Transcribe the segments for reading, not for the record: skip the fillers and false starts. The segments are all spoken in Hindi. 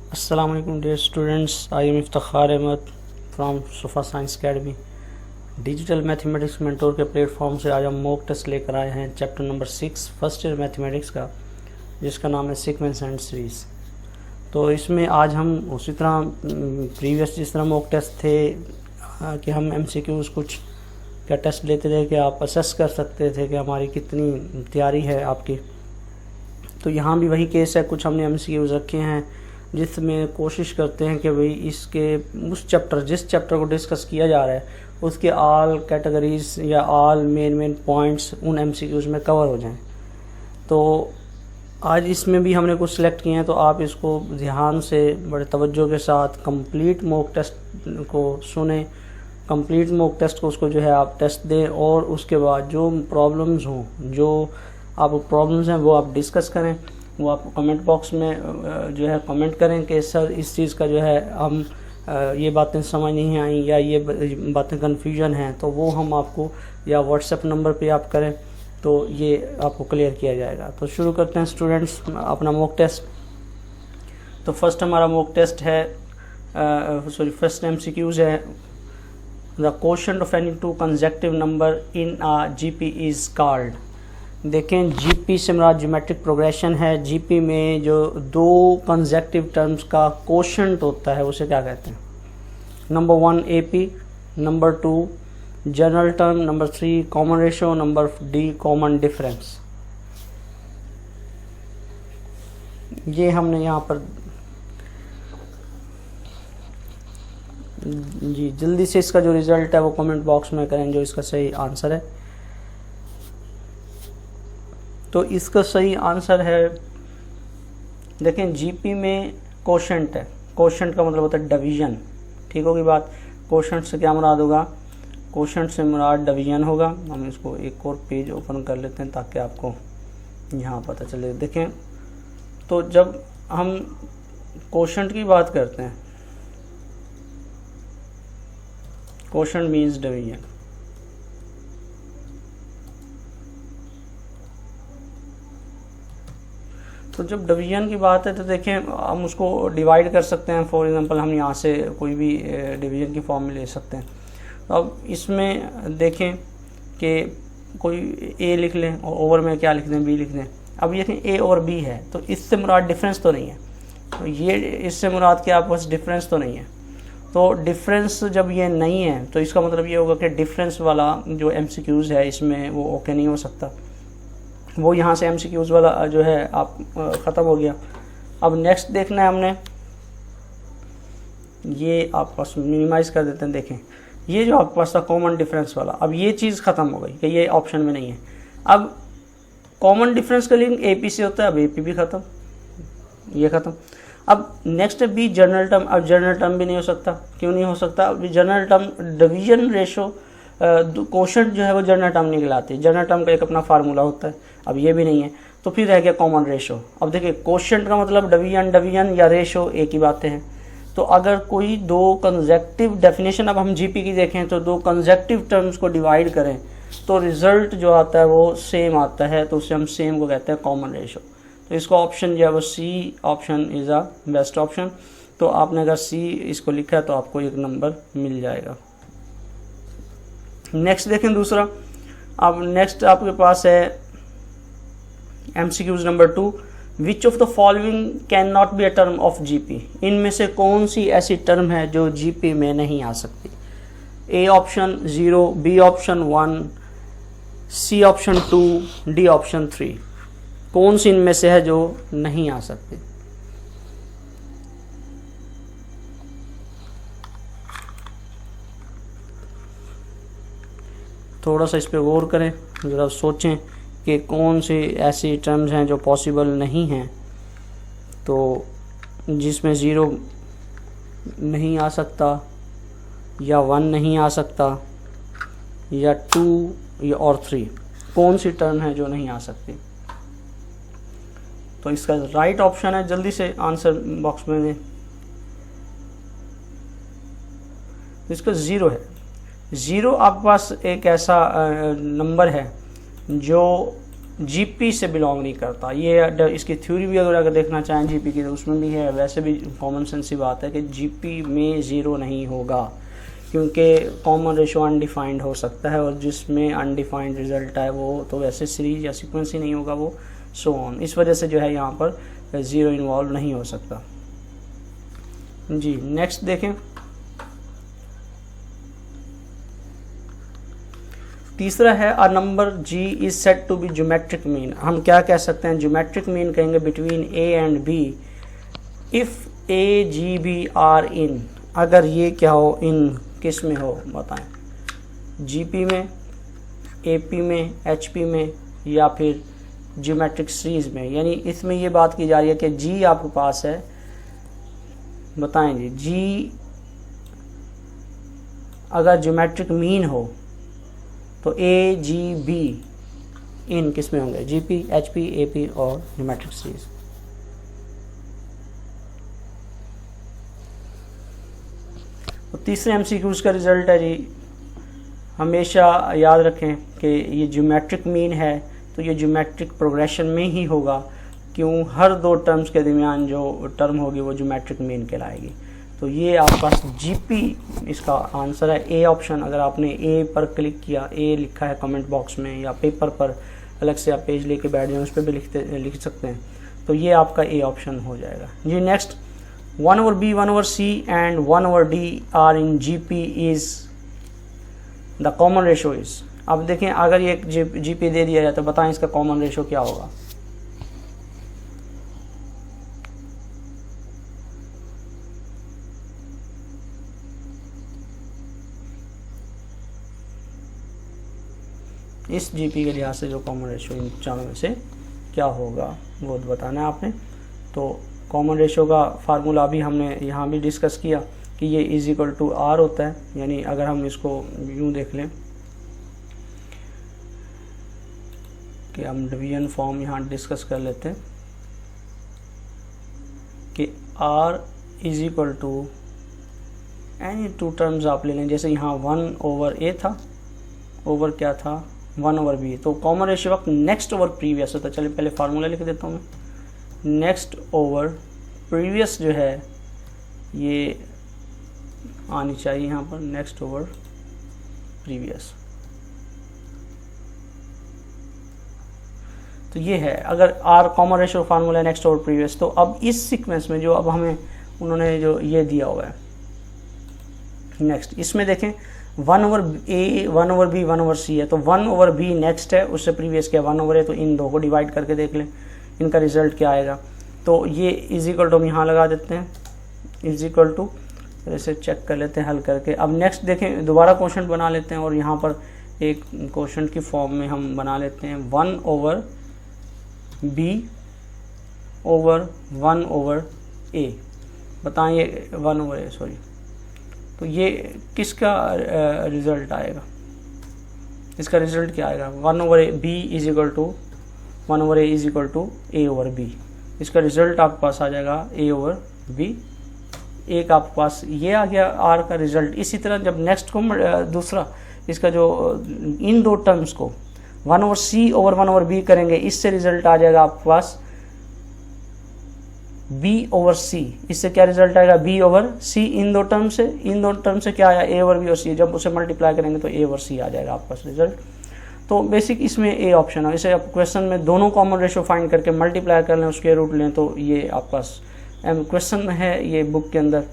अस्सलाम वालेकुम dear students, I am Iftikhar Ahmed from Sofa Science Academy. Digital mathematics mentor के प्लेटफॉर्म से आज हम मॉक टेस्ट लेकर आए हैं chapter number 6 first year mathematics का, जिसका नाम है सीक्वेंस एंड सीरीज़। तो इसमें आज हम उसी तरह प्रीवियस जिस तरह मॉक टेस्ट थे कि हम MCQs कुछ का टेस्ट लेते थे कि आप असेस कर सकते थे कि हमारी कितनी तैयारी है आपकी। तो यहाँ भी वही केस है, कुछ हमने MCQs रखे हैं जिसमें कोशिश करते हैं कि भाई इसके उस चैप्टर जिस चैप्टर को डिस्कस किया जा रहा है उसके ऑल कैटेगरीज या ऑल मेन पॉइंट्स उन MCQs में कवर हो जाएं। तो आज इसमें भी हमने कुछ सिलेक्ट किए हैं, तो आप इसको ध्यान से बड़े तवज्जो के साथ कंप्लीट मॉक टेस्ट को सुने, कंप्लीट मॉक टेस्ट को उसको जो है आप टेस्ट दें और उसके बाद जो प्रॉब्लम्स हों, जो आप प्रॉब्लम्स हैं वो आप डिस्कस करें। वो आप कमेंट बॉक्स में जो है कमेंट करें कि सर इस चीज़ का जो है हम ये बातें समझ नहीं आई या ये बातें कन्फ्यूजन हैं, तो वो हम आपको या व्हाट्सएप नंबर पे आप करें तो ये आपको क्लियर किया जाएगा। तो शुरू करते हैं स्टूडेंट्स अपना मॉक टेस्ट। तो फर्स्ट हमारा मॉक टेस्ट है फर्स्ट MCQs है the quotient of any two consecutive number in a GP is called. देखें GP से हमारा ज्योमेट्रिक प्रोग्रेशन है। GP में जो दो कंसेक्यूटिव टर्म्स का क्वोशंट होता है उसे क्या कहते हैं? Number 1 AP, number 2 general term, number 3 common ratio, number D common difference. ये हमने यहाँ पर जी जल्दी से इसका जो रिजल्ट है वो कमेंट बॉक्स में करें जो इसका सही आंसर है। तो इसका सही आंसर है, देखें GP में क्वोशंट है। क्वोशंट का मतलब होता है डिवीजन, ठीक होगी बात। क्वोशंट से क्या मुराद होगा? क्वोशंट से मुराद डिवीजन होगा। हम इसको एक और पेज ओपन कर लेते हैं ताकि आपको यहाँ पता चले। देखें तो जब हम क्वोशंट की बात करते हैं, क्वोशंट मीन्स डिवीजन। तो जब डिवीजन की बात है तो देखें हम उसको डिवाइड कर सकते हैं। फॉर एग्जांपल हम यहाँ से कोई भी डिवीजन की फॉर्म में ले सकते हैं। तो अब इसमें देखें कि कोई A लिख लें और ओवर में क्या लिख दें, B लिख दें। अब ये A और B है तो इससे मुराद डिफरेंस तो नहीं है, तो ये इससे मुराद कि आपके पास डिफरेंस तो नहीं है। तो डिफरेंस जब ये नहीं है तो इसका मतलब ये होगा कि डिफरेंस वाला जो MCQs है इसमें वो ओके नहीं हो सकता। वो यहाँ से MCQs वाला जो है आप ख़त्म हो गया। अब नेक्स्ट देखना है हमने, ये आप पास मिनिमाइज़ कर देते हैं। देखें ये जो आपके पास था कॉमन डिफरेंस वाला, अब ये चीज़ ख़त्म हो गई कि ये ऑप्शन में नहीं है। अब कॉमन डिफरेंस का लिंक AP से होता है, अब AP भी ख़त्म, ये ख़त्म। अब नेक्स्ट है B जनरल टर्म। अब जनरल टर्म भी नहीं हो सकता। क्यों नहीं हो सकता? अब general term division ratio quotient जो है वो जनरल टर्म नहीं कहलाती है। जनरल टर्म का एक अपना फार्मूला होता है, अब ये भी नहीं है। तो फिर रह गया कॉमन रेशो। अब देखिए क्वोशंट का मतलब डिवीजन या रेशो एक ही बातें हैं। तो अगर कोई दो कंसेक्यूटिव डेफिनेशन अब हम GP की देखें तो दो कंसेक्यूटिव टर्म्स को डिवाइड करें तो रिजल्ट जो आता है वो सेम आता है, तो उससे हम सेम को कहते हैं कॉमन रेशो। तो इसका ऑप्शन जो है वो C option is a best option. तो आपने अगर C इसको लिखा है तो आपको एक नंबर मिल जाएगा। नेक्स्ट देखें दूसरा। अब नेक्स्ट आपके पास है MCQs number 2, which of the following can not be a term of GP। इनमें से कौन सी ऐसी टर्म है जो GP में नहीं आ सकती? A option 0, B option 1, C option 2, D option 3। कौन सी इनमें से है जो नहीं आ सकती? थोड़ा सा इस पे गौर करें, ज़रा सोचें कि कौन सी ऐसी टर्म्स हैं जो पॉसिबल नहीं हैं। तो जिसमें 0 नहीं आ सकता या 1 नहीं आ सकता या 2 या और 3, कौन सी टर्म है जो नहीं आ सकती? तो इसका राइट ऑप्शन है, जल्दी से आंसर बॉक्स में दें। इसका 0 है। 0 आपके पास एक ऐसा नंबर है जो जीपी से बिलोंग नहीं करता। ये इसकी थ्योरी भी अगर देखना चाहें जीपी की तो उसमें भी है। वैसे भी कॉमन सेंस की बात है कि जीपी में ज़ीरो नहीं होगा, क्योंकि कॉमन रेशो अनडिफाइंड हो सकता है, और जिसमें अनडिफाइंड रिजल्ट है वो तो वैसे सीरीज या सीक्वेंस ही नहीं होगा, वो सो ऑन। इस वजह से जो है यहाँ पर ज़ीरो इन्वॉल्व नहीं हो सकता। जी नेक्स्ट देखें, तीसरा है a number G is set to be geometric mean. हम क्या कह सकते हैं, ज्योमेट्रिक मीन कहेंगे between a and b if a G b are in. अगर ये क्या हो, इन किस में हो बताएं, जीपी में, एपी में, एचपी में, या फिर ज्योमेट्रिक सीरीज में। यानी इसमें ये बात की जा रही है कि जी आपके पास है, बताएं जी अगर ज्योमेट्रिक मीन हो तो ए जी बी इन किस में होंगे, जीपी, एचपी, एपी और ज्योमेट्रिक सीरीज। तो तीसरे एमसीक्यूज का रिजल्ट है जी, हमेशा याद रखें कि ये ज्योमेट्रिक मीन है तो ये ज्योमेट्रिक प्रोग्रेशन में ही होगा। क्यों, हर दो टर्म्स के दरमियान जो टर्म होगी वो ज्योमेट्रिक मीन कहलाएगी। तो ये आपके पास जीपी इसका आंसर है, ए ऑप्शन। अगर आपने ए पर क्लिक किया, ए लिखा है कमेंट बॉक्स में, या पेपर पर अलग से आप पेज लेके बैठ जाएं उस पर भी लिख सकते हैं, तो ये आपका ए ऑप्शन हो जाएगा जी। Next, 1/b 1/c and 1/d are in GP is the common ratio is. अब देखें, अगर ये जीपी दे दिया जाए तो बताएं इसका कॉमन रेशो क्या होगा। इस जीपी के लिहाज से जो कॉमन रेशो इन चारों में से क्या होगा वो बताना है आपने। तो कॉमन रेशो का फार्मूला अभी हमने यहाँ भी डिस्कस किया कि ये इज इक्वल टू आर होता है। यानी अगर हम इसको यूँ देख लें कि हम डिवीजन फॉर्म यहाँ डिस्कस कर लेते हैं कि r is equal to any two terms आप ले लें। जैसे यहाँ 1/a था, ओवर क्या था 1/b, तो कॉमन रेशियो वक्त नेक्स्ट ओवर प्रीवियस होता है। चलिए पहले फार्मूला लिख देता हूँ मैं। नेक्स्ट ओवर प्रीवियस जो है ये आनी चाहिए यहाँ पर, नेक्स्ट ओवर प्रीवियस। तो ये है, अगर आर कॉमन रेशियो फार्मूला है नेक्स्ट ओवर प्रीवियस। तो अब इस सीक्वेंस में जो अब हमें उन्होंने जो ये दिया हुआ है नेक्स्ट, इसमें देखें 1/a 1/b 1/c है, तो 1/b नेक्स्ट है, उससे प्रीवियस क्या 1/a, तो इन दो को डिवाइड करके देख लें इनका रिजल्ट क्या आएगा। तो ये इज इक्वल टू हम यहाँ लगा देते हैं, इज इक्वल टू, इसे चेक कर लेते हैं हल करके। अब नेक्स्ट देखें, दोबारा क्वेश्चन बना लेते हैं और यहाँ पर एक क्वेश्चन की फॉर्म में हम बना लेते हैं 1/b ओवर 1/a। बताएं ये 1/a सॉरी, तो ये किसका रिज़ल्ट आएगा, इसका रिज़ल्ट क्या आएगा 1/b is equal to 1/a is equal to a/b। इसका रिज़ल्ट आपके पास आ जाएगा a/b। एक आपके पास ये आ गया r का रिज़ल्ट। इसी तरह जब नेक्स्ट को दूसरा इसका जो इन दो टर्म्स को 1/c ओवर 1/b करेंगे, इससे रिज़ल्ट आ जाएगा आपके पास b/c। इससे क्या रिजल्ट आएगा b/c। इन दो टर्म से क्या आया a/b और c, जब उसे मल्टीप्लाई करेंगे तो a/c आ जाएगा आपका रिजल्ट। तो बेसिक इसमें ए ऑप्शन है। इसे आप क्वेश्चन में दोनों कॉमन रेशो फाइंड करके मल्टीप्लाई कर लें, उसके रूट लें, तो ये आपका क्वेश्चन है ये बुक के अंदर,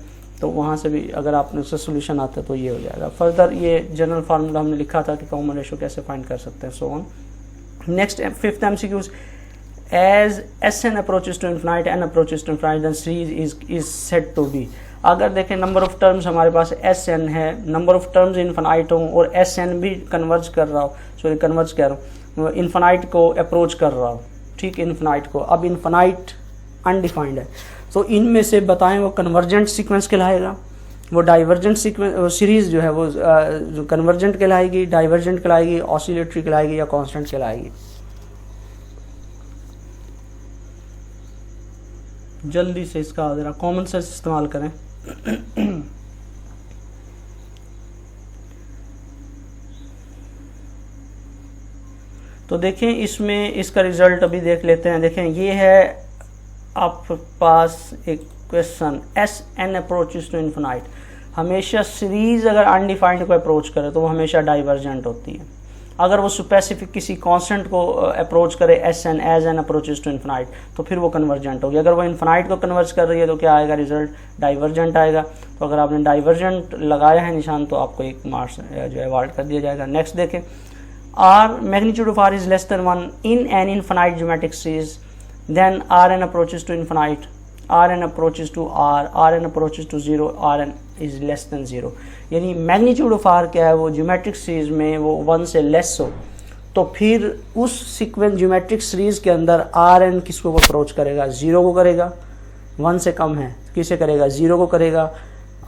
तो वहाँ से भी अगर आपने उससे सोल्यूशन आता है तो ये हो जाएगा। फर्दर ये जनरल फार्मूला हमने लिखा था कि कॉमन रेशो कैसे फाइंड कर सकते हैं, so on. Next 5th MCQ, as Sn approaches to infinite, n approaches to infinite, then series is said to be। अगर देखें नंबर ऑफ टर्म्स हमारे पास Sn है, नंबर ऑफ टर्म्स इन्फिनाइट हो और Sn भी कन्वर्ज कर रहा हो, सॉरी कन्वर्ज कह रहा हूँ, इन्फिनाइट को अप्रोच कर रहा हो, ठीक, इन्फिनाइट को। अब इन्फिनाइट अनडिफाइंड है, तो इनमें से बताएं वो कन्वर्जेंट सीक्वेंस कहलाएगा, वो डाइवर्जेंट सीक्वेंस सीरीज जो है वो जो कन्वर्जेंट कहलाएगी, डाइवर्जेंट कहलाएगी, ऑसिलेटरी कहलाएगी या कांस्टेंट कहलाएगी। जल्दी से इसका ज़रा कॉमन सेंस इस्तेमाल करें। तो देखें इसमें इसका रिजल्ट अभी देख लेते हैं। देखें ये है आपके पास एक question, S n approaches to infinite. हमेशा सीरीज अगर अनडिफाइंड को अप्रोच करे तो वो हमेशा डाइवर्जेंट होती है। अगर वो स्पेसिफिक किसी कांस्टेंट को अप्रोच करे S n as n approaches to infinite तो फिर वो कन्वर्जेंट होगी। अगर वो इन्फिनाइट को कन्वर्ज कर रही है तो क्या आएगा, रिजल्ट डाइवर्जेंट आएगा। तो अगर आपने डाइवर्जेंट लगाया है निशान तो आपको 1 मार्क्स जो है अवार्ड कर दिया जाएगा। नेक्स्ट देखें, r magnitude of r is less than 1 in an infinite geometric series, then r n approaches to infinite, r n approaches to r n approaches to 0, r n is less than 0। यानी मैग्नीट्यूड ऑफ आर क्या है, वो ज्योमेट्रिक सीरीज में वो 1 से लेस हो तो फिर उस सीक्वेंस ज्योमेट्रिक सीरीज के अंदर आर एन किसको अप्रोच करेगा, 0 को करेगा। 1 से कम है किसे करेगा, 0 को करेगा,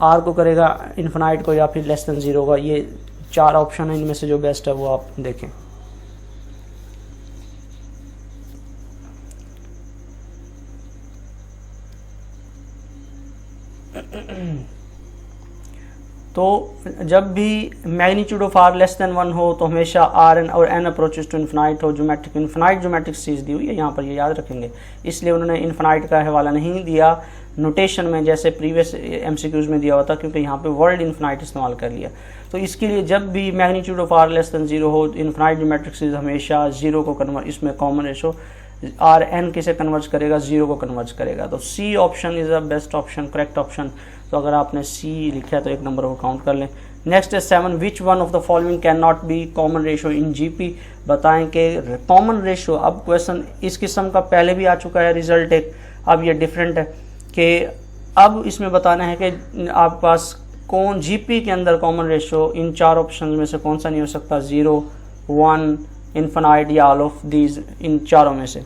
आर को करेगा, इन्फिनाइट को, या फिर लेस देन 0 का। ये 4 ऑप्शन है, इनमें से जो बेस्ट है वो आप देखें। तो जब भी magnitude of r less than 1 हो तो हमेशा आर एन और एन अप्रोचेस टू इन्फिनाइट हो। ज्योमेट्रिक इन्फिनाइट ज्योमेट्रिक सीरीज दी हुई है यहाँ पर, ये याद रखेंगे। इसलिए उन्होंने इन्फिनाइट का हवाला नहीं दिया नोटेशन में जैसे प्रीवियस एमसीक्यूज में दिया हुआ था, क्योंकि यहाँ पे वर्ड इन्फिनाइट इस्तेमाल कर लिया। तो इसके लिए जब भी magnitude of r less than 0 हो, इन्फिनाइट ज्योमेट्रिक सीरीज हमेशा 0 को कन्वर्ट, इसमें कॉमन रेशो आर एन किसे कन्वर्ट करेगा, 0 को कन्वर्ट करेगा। तो C option is the best option, correct option. तो अगर आपने सी लिखा है तो 1 नंबर को काउंट कर लें। नेक्स्ट है 7, which one of the following can not be common ratio in GP. बताएं कि कॉमन रेशो, अब क्वेश्चन इस किस्म का पहले भी आ चुका है रिजल्ट एक, अब ये डिफरेंट है कि अब इसमें बताना है कि आपके पास कौन जीपी के अंदर कॉमन रेशो इन 4 ऑप्शन में से कौन सा नहीं हो सकता, 0, 1, इन्फिनाइट या ऑल ऑफ दीज, इन चारों में से,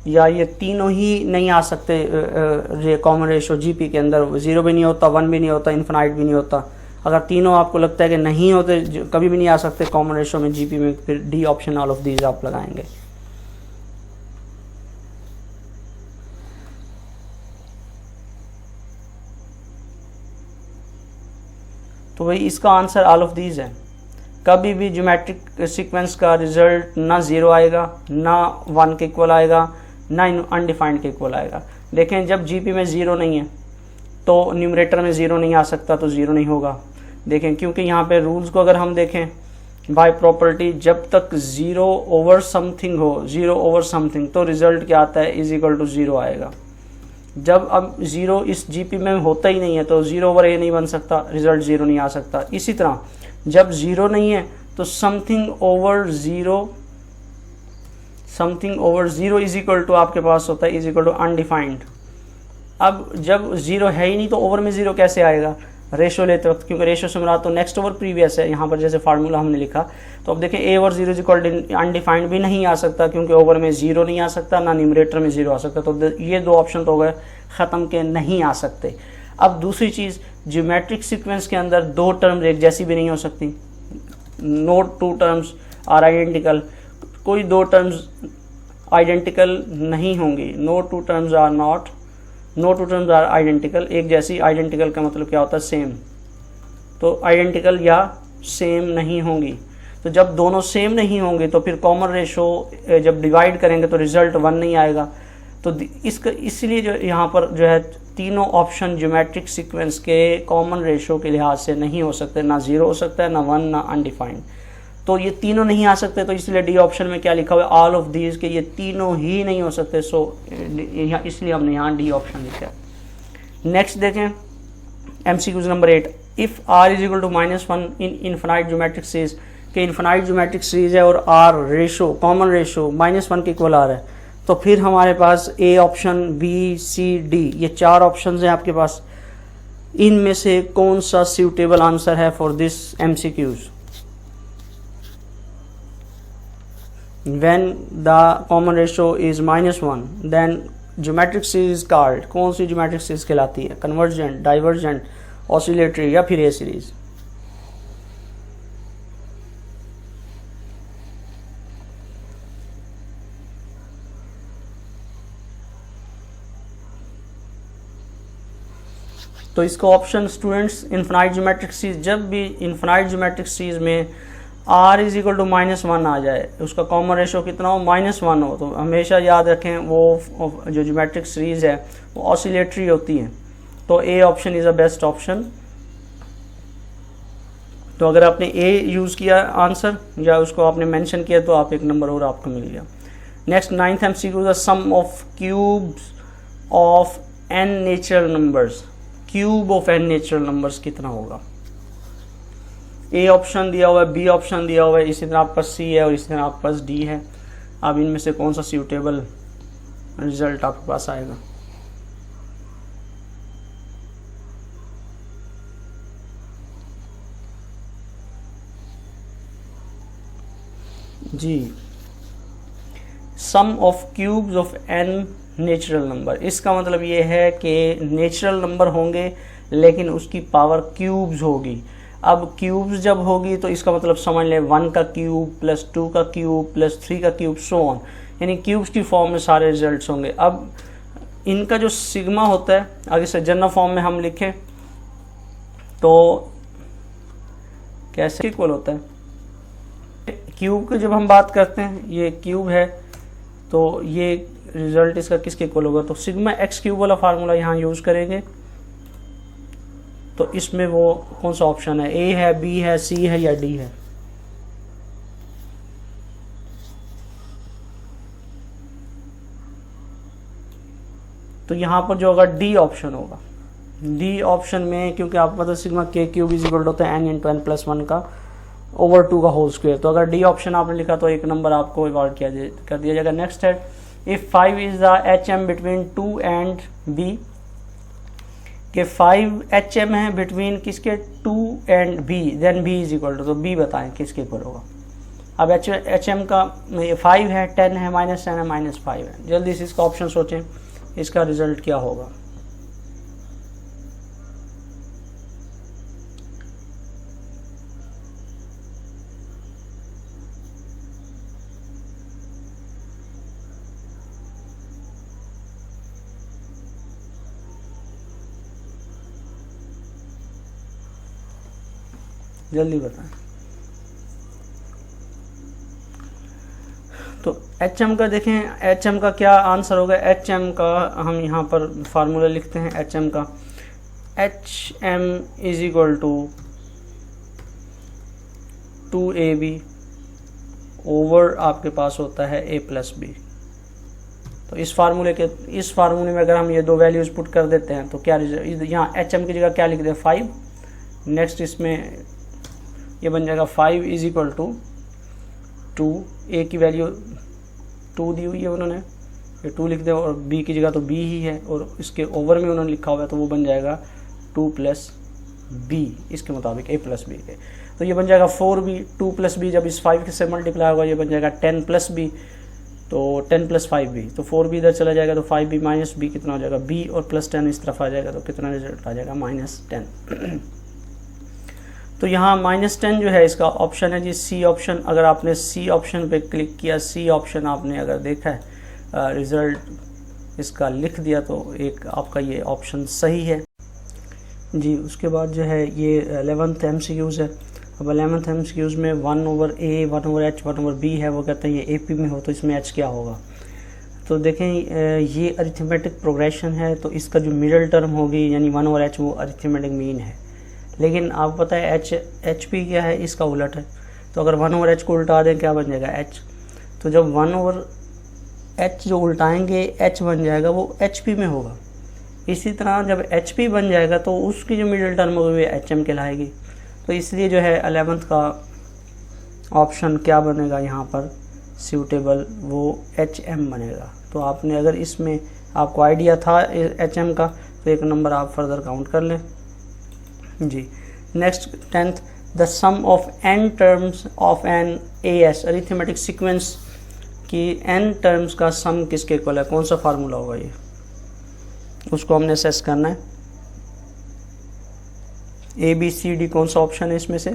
या ये तीनों ही नहीं आ सकते कॉमन रेशो जीपी के अंदर। 0 भी नहीं होता, 1 भी नहीं होता, इन्फिनाइट भी नहीं होता। अगर तीनों आपको लगता है कि नहीं होते, कभी भी नहीं आ सकते कॉमन रेशो में जीपी में, फिर D option all of these आप लगाएंगे। तो भाई इसका आंसर ऑल ऑफ दीज है। कभी भी ज्योमेट्रिक सीक्वेंस का रिजल्ट ना 0 आएगा, ना 1 के इक्वल आएगा, ना अनडिफाइंड के इक्वल आएगा। देखें जब जीपी में 0 नहीं है तो न्यूमरेटर में 0 नहीं आ सकता, तो 0 नहीं होगा। देखें क्योंकि यहाँ पे रूल्स को अगर हम देखें बाय प्रॉपर्टी, जब तक 0 ओवर समथिंग हो, 0 ओवर समथिंग, तो रिजल्ट क्या आता है, इज इक्वल टू 0 आएगा। जब अब 0 इस जीपी में होता ही नहीं है तो 0 ओवर ए नहीं बन सकता, रिजल्ट 0 नहीं आ सकता। इसी तरह जब 0 नहीं है तो something over 0, something over 0 is equal to आपके पास होता है इज इक्वल टू अनडिफाइंड। अब जब 0 है ही नहीं तो ओवर में 0 कैसे आएगा, रेशो लेते वक्त, क्योंकि रेशो से मुराद तो नेक्स्ट ओवर प्रीवियस है यहाँ पर, जैसे फार्मूला हमने लिखा। तो अब देखें a over 0 is equal to undefined भी नहीं आ सकता, क्योंकि ओवर में 0 नहीं आ सकता, ना न्यूमरेटर में 0 आ सकता। तो ये 2 ऑप्शन तो हो गए ख़त्म के, नहीं आ सकते। अब दूसरी चीज़, ज्योमेट्रिक सीक्वेंस के अंदर 2 टर्म एक जैसी भी नहीं हो सकती। नो 2 टर्म्स आर आइडेंटिकल, कोई 2 टर्म्स आइडेंटिकल नहीं होंगी। No 2 terms are not, no 2 terms are identical, एक जैसी। आइडेंटिकल का मतलब क्या होता है, सेम। तो आइडेंटिकल या सेम नहीं होंगी। तो जब दोनों सेम नहीं होंगे तो फिर कॉमन रेशो जब डिवाइड करेंगे तो रिजल्ट 1 नहीं आएगा। तो इसका इसलिए जो यहाँ पर जो है तीनों ऑप्शन ज्योमेट्रिक सीक्वेंस के कॉमन रेशो के लिहाज से नहीं हो सकते, ना 0 हो सकता है, ना 1, ना अनडिफाइंड। तो ये तीनों नहीं आ सकते, तो इसलिए डी ऑप्शन में क्या लिखा हुआ है, ऑल ऑफ दीज, के ये तीनों ही नहीं हो सकते। सो इसलिए हमने यहाँ डी ऑप्शन लिखा है। नेक्स्ट देखें MCQs number 8, if r is equal to -1 in infinite geometric series, के इन्फिनाइट ज्योमेट्रिक सीरीज है और आर रेशो, कॉमन रेशो -1 के इक्वल आ रहा है, तो फिर हमारे पास A option, B, C, D, ये 4 ऑप्शन हैं आपके पास। इनमें से कौन सा सूटेबल आंसर है for this MCQs. When the common ratio is -1, then geometric series called, कौन सी geometric series कहलाती है, convergent, divergent, oscillatory या फिर A series। तो इसका option students infinite geometric series, जब भी इन्फिनाइट ज्योमेट्रिक सीरीज में r इज इक्वल टू -1 आ जाए, उसका कॉमन रेशो कितना हो, -1 हो, तो हमेशा याद रखें वो जो ज्योमेट्रिक सीरीज है वो ऑसिलेटरी होती है, तो A option is the best option. तो अगर आपने ए यूज़ किया आंसर या उसको आपने मेंशन किया तो आप एक नंबर और आपको मिल गया। Next 9th MCQ, the sum of cubes of n natural numbers, cube of n natural numbers कितना होगा। ए ऑप्शन दिया हुआ है, बी ऑप्शन दिया हुआ है, इसी तरह आपके पास सी है और इसी तरह आपके पास डी है। अब इनमें से कौन सा सूटेबल रिजल्ट आपके पास आएगा। जी, sum of cubes of n natural number, इसका मतलब ये है कि नेचुरल नंबर होंगे लेकिन उसकी पावर क्यूब्स होगी। अब क्यूब्स जब होगी तो इसका मतलब समझ लें 1 का क्यूब प्लस 2 का क्यूब प्लस 3 का क्यूब सो ऑन, यानी क्यूब्स की फॉर्म में सारे रिजल्ट्स होंगे। अब इनका जो सिग्मा होता है, आगे से जनरल फॉर्म में हम लिखें तो कैसे इक्वल होता है, क्यूब की जब हम बात करते हैं ये क्यूब है तो ये रिजल्ट इसका किसके इक्वल होगा, तो सिग्मा एक्स क्यूब वाला फार्मूला यहाँ यूज़ करेंगे। तो इसमें वो कौन सा ऑप्शन है, ए है, बी है, सी है या डी है। तो यहाँ पर जो होगा डी ऑप्शन होगा। डी ऑप्शन में क्योंकि आपको पता है सिग्मा के क्यूब इज इक्वल होता है n इंटू n प्लस 1 का ओवर 2 का होल स्क्वायर, तो अगर डी ऑप्शन आपने लिखा तो एक नंबर आपको अवार्ड कर दिया जाएगा। नेक्स्ट है, if 5 is the HM between 2 and B, के 5 HM है बिटवीन किसके 2 and B, then B is equal to, तो B बताएं किसके इक्वल होगा। अब HM का 5 है, 10 है, -10 है, -5 है, जल्दी से इसका ऑप्शन सोचें, इसका रिजल्ट क्या होगा। जल्दी बताएं। तो HM का देखें, HM का क्या आंसर होगा। HM का हम यहाँ पर फार्मूला लिखते हैं, HM का HM is equal to 2AB over आपके पास होता है A प्लस B। तो इस फार्मूले में अगर हम ये दो वैल्यूज पुट कर देते हैं तो क्या रिजल्ट, यहाँ HM की जगह क्या लिख दें 5, नेक्स्ट इसमें ये बन जाएगा 5 इज इक्वल टू 2, ए की वैल्यू 2 दी हुई है उन्होंने, ये 2 लिख दे, और बी की जगह तो बी ही है और इसके ओवर में उन्होंने लिखा हुआ है तो वो बन जाएगा 2 प्लस बी, इसके मुताबिक ए प्लस बी के, तो ये बन जाएगा 4b। 2 प्लस बी जब इस 5 से मल्टीप्लाई होगा ये बन जाएगा 10 प्लस बी, तो 10 प्लस 5b, तो 4b इधर चला जाएगा तो 5b माइनस बी कितना हो जाएगा b, और प्लस 10 इस तरफ आ जाएगा तो कितना रिजल्ट आ जाएगा -10। तो यहाँ -10 जो है इसका ऑप्शन है जी सी ऑप्शन। अगर आपने सी ऑप्शन पे क्लिक किया, सी ऑप्शन आपने अगर देखा है रिज़ल्ट इसका लिख दिया तो एक आपका ये ऑप्शन सही है जी। उसके बाद जो है ये 11th MCQs है। अब 11th MCQs में 1/A 1/H 1/B है, वो कहते हैं ये AP में हो तो इसमें H क्या होगा। तो देखें ये अरिथमेटिक प्रोग्रेशन है तो इसका जो मिडल टर्म होगी यानी 1/H वो अरिथमेटिक मीन है, लेकिन आपको पता है HP क्या है, इसका उलट है। तो अगर 1/H को उल्टा दें क्या बन जाएगा H, तो जब 1/H जो उल्टाएंगे H बन जाएगा वो HP में होगा। इसी तरह जब HP बन जाएगा तो उसकी जो मिडिल टर्म होगी वो HM कहलाएगी। तो इसलिए जो है 11th का ऑप्शन क्या बनेगा यहाँ पर सूटेबल, वो HM बनेगा। तो आपने अगर इसमें आपको आइडिया था HM का तो एक नंबर आप फर्दर काउंट कर लें जी। Next 10th, the sum of n terms of an AS arithmetic sequence की n टर्म्स का सम किसके इक्वल है, कौन सा फार्मूला होगा ये, उसको हमने असेस करना है। ABCD कौन सा ऑप्शन है इसमें से,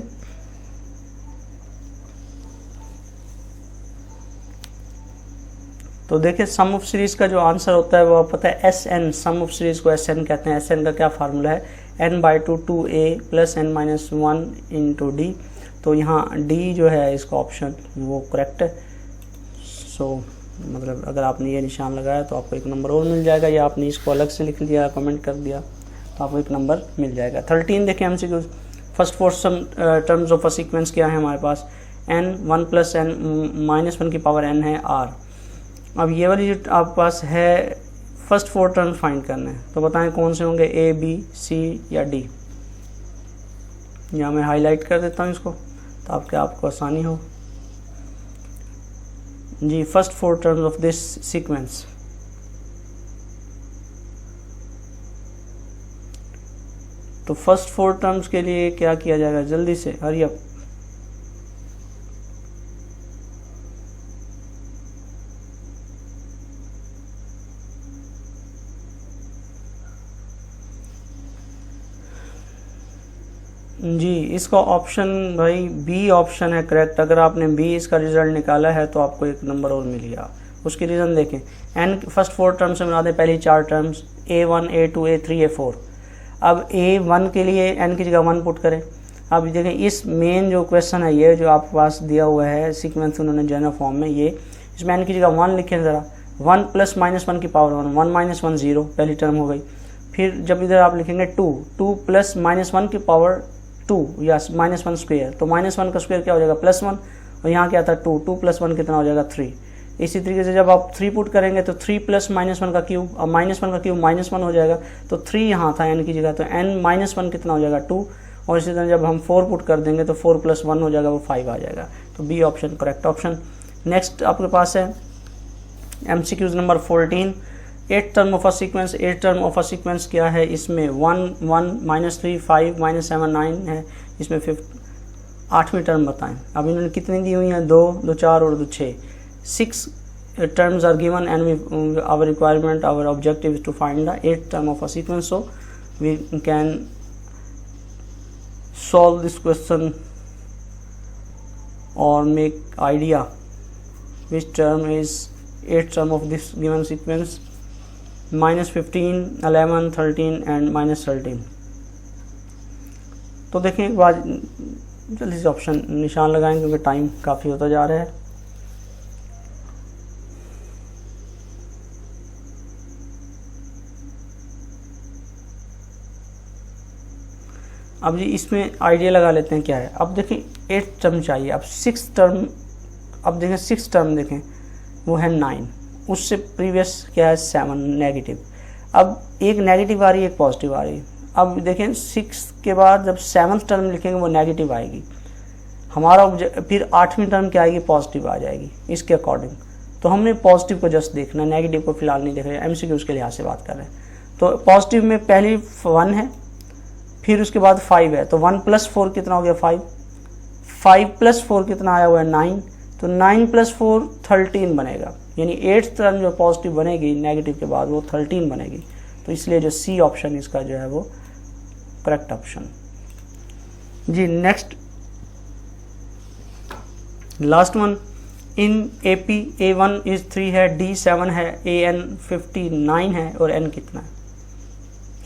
तो देखिए सम ऑफ सीरीज का जो आंसर होता है वो पता है SN, सम ऑफ सीरीज को SN कहते हैं। SN का क्या फार्मूला है, n/2 2a plus n-1 into d। तो यहाँ डी जो है इसका ऑप्शन वो करेक्ट है। सो मतलब अगर आपने ये निशान लगाया तो आपको एक नंबर और मिल जाएगा, या आपने इसको अलग से लिख लिया, कमेंट कर दिया तो आपको एक नंबर मिल जाएगा। 13 देखें MCQ, first four sum terms of a sequence क्या है हमारे पास, n 1 + n -1 की पावर n है r। अब ये वाली जो आपके पास है फर्स्ट फोर टर्म्स फाइंड करने हैं, तो बताएं कौन से होंगे, A B C या D। यहाँ मैं हाईलाइट कर देता हूँ इसको ताकि आपको आसानी हो। जी first four terms of this sequence, तो फर्स्ट फोर टर्म्स के लिए क्या किया जाएगा, जल्दी से हरी अप। जी इसका ऑप्शन भाई बी ऑप्शन है करेक्ट। अगर आपने बी इसका रिजल्ट निकाला है तो आपको एक नंबर और मिल गया। उसकी रीज़न देखें, एन फर्स्ट फोर टर्म्स से बना दें पहली चार terms A1 A2 A3 A4। अब A1 के लिए n की जगह 1 पुट करें। अब देखें इस मेन जो क्वेश्चन है, ये जो आपके पास दिया हुआ है सीक्वेंस उन्होंने जनरल फॉर्म में, ये इसमें n की जगह 1 लिखें ज़रा। 1 + -1 की पावर 1, 1 - 1 0 पहली टर्म हो गई। फिर जब इधर आप लिखेंगे 2 + -1 की पावर 2 या -1 स्क्वायर, तो -1 का स्क्वायर क्या हो जाएगा +1, और यहाँ क्या था 2 + 1 कितना हो जाएगा 3। इसी तरीके से जब आप 3 पुट करेंगे तो 3 + -1 का क्यूब, अब -1 का क्यूब -1 हो जाएगा, तो 3 यहाँ था n की जगह, तो n - 1 कितना हो जाएगा 2। और इसी तरह जब हम 4 पुट कर देंगे तो 4 + 1 हो जाएगा, वो 5 आ जाएगा। तो B option correct option. Next आपके पास है MCQ number 14, 8 term of a sequence. 8 term of a sequence क्या है, इसमें 1 1 -3 5 -7 9 है, इसमें 8वीं टर्म बताएं। अब इन्होंने कितनी दी हुई हैं, 2 2 4 और 2 6। 6 terms are given and our requirement, our objective is to find the 8th term of a sequence, so we can solve this question or make idea which term is 8th term of this given sequence, -15 11 13 and -13। तो देखें एक बार जल्दी से ऑप्शन निशान लगाएं क्योंकि टाइम काफ़ी होता जा रहा है। अब जी इसमें आइडिया लगा लेते हैं क्या है। अब देखें 8 टर्म चाहिए, अब 6 टर्म, अब देखें 6 टर्म देखें वो है 9, उससे प्रीवियस क्या है 7 नेगेटिव। अब एक नेगेटिव आ रही है एक पॉजिटिव आ रही है। अब देखें 6 के बाद जब 7th टर्म लिखेंगे वो नेगेटिव आएगी हमारा, फिर 8वीं टर्म क्या आएगी पॉजिटिव आ जाएगी इसके अकॉर्डिंग। तो हमने पॉजिटिव को जस्ट देखना, नेगेटिव को फिलहाल नहीं देख रहे, MCQ के लिहाज से बात कर रहे हैं। तो पॉजिटिव में पहली 1 है, फिर उसके बाद 5 है, तो 1 + 4 कितना हो गया 5, 5 + 4 कितना आया हुआ है 9, तो 9 + 4 13 बनेगा, यानी 8th टर्म जो पॉजिटिव बनेगी नेगेटिव के बाद वो 13 बनेगी। तो इसलिए जो सी ऑप्शन इसका जो है वो करेक्ट ऑप्शन। जी next last one, in AP A1 is 3 है, D 7 है, AN 59 है और N कितना है।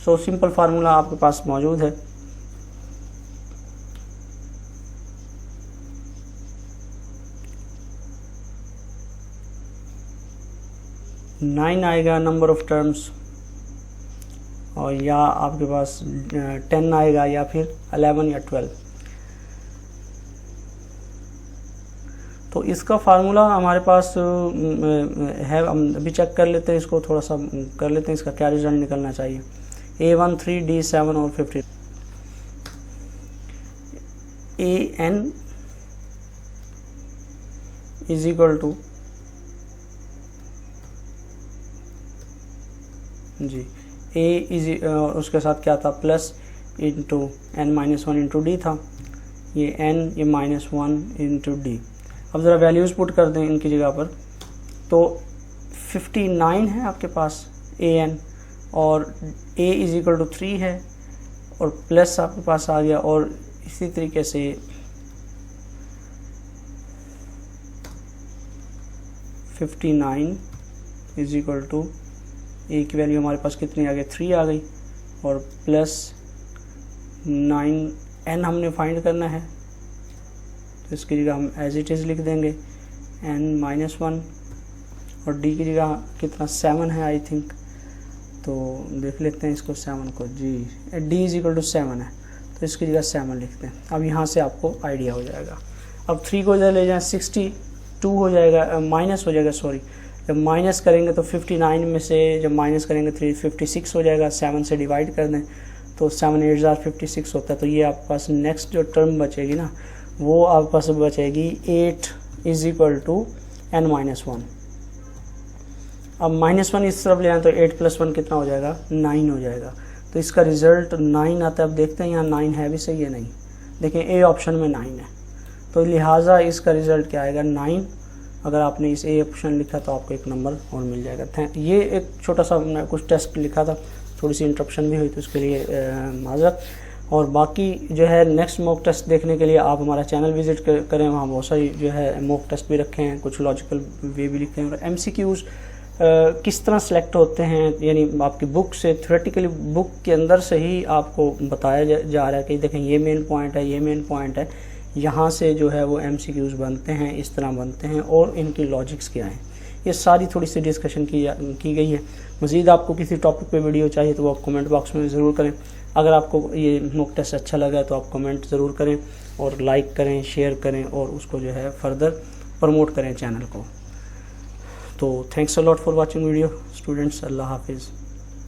सो सिंपल फार्मूला आपके पास मौजूद है। नाइन आएगा नंबर ऑफ टर्म्स, और या आपके पास 10 आएगा या फिर 11 या 12। तो इसका फार्मूला हमारे पास है, हम अभी चेक कर लेते हैं, इसको थोड़ा सा कर लेते हैं, इसका क्या रिजल्ट निकलना चाहिए। A1 3 D 7 और 15, AN इज इक्वल टू जी A इज उसके साथ क्या था plus into N - 1 into D था, ये N ये -1 इंटू डी। अब ज़रा वैल्यूज़ पुट कर दें इनकी जगह पर, तो 59 है आपके पास AN, और A इज इक्वल टू 3 है, और प्लस आपके पास आ गया, और इसी तरीके से (59) इज इक्वल टू A की वैल्यू हमारे पास कितनी आ गई 3 आ गई, और प्लस 9 N हमने फाइंड करना है, तो इसकी जगह हम एज इट इज़ लिख देंगे n-1, और d की जगह कितना 7 है आई थिंक, तो देख लेते हैं इसको 7 को जी, d इज इक्वल टू 7 है तो इसकी जगह 7 लिखते हैं। अब यहाँ से आपको आइडिया हो जाएगा। अब 3 को इधर ले जाएं 62 हो जाएगा, माइनस हो जाएगा सॉरी, जब माइनस करेंगे तो 59 में से जब माइनस करेंगे 356 हो जाएगा। 7 से डिवाइड कर दें तो 7 8 जार 56 होता है। तो ये आपके पास नेक्स्ट जो टर्म बचेगी ना वो आपके पास बचेगी 8 इज इक्वल टू n-1। अब -1 इस तरफ ले आए तो 8 + 1 कितना हो जाएगा 9 हो जाएगा। तो इसका रिजल्ट 9 आता है। अब देखते हैं यहाँ 9 है भी सही है नहीं, देखें ए ऑप्शन में 9 है, तो लिहाजा इसका रिजल्ट क्या आएगा 9। अगर आपने इस ए ऑप्शन लिखा तो आपको एक नंबर और मिल जाएगा। ये एक छोटा सा कुछ टेस्ट लिखा था, थोड़ी सी इंटरप्शन भी हुई तो उसके लिए माजरत। और बाकी जो है नेक्स्ट मॉक टेस्ट देखने के लिए आप हमारा चैनल विजिट करें, वहाँ बहुत सारी जो है मॉक टेस्ट भी रखे हैं, कुछ लॉजिकल वे भी लिखे हैं, और MCQs किस तरह सेलेक्ट होते हैं, यानी आपकी बुक से थ्योरेटिकली बुक के अंदर से ही आपको बताया जा रहा है कि देखें ये मेन पॉइंट है, ये मेन पॉइंट है, यहाँ से जो है वो MCQs बनते हैं, इस तरह बनते हैं और इनकी लॉजिक्स क्या हैं, ये सारी थोड़ी सी डिस्कशन की गई है। मज़ीद आपको किसी टॉपिक पे वीडियो चाहिए तो वो आप कमेंट बॉक्स में ज़रूर करें। अगर आपको ये मॉक टेस्ट अच्छा लगा तो आप कमेंट ज़रूर करें और लाइक करें, शेयर करें और उसको जो है फर्दर प्रमोट करें चैनल को। तो thanks a lot for watching video students. अल्लाह हाफिज़।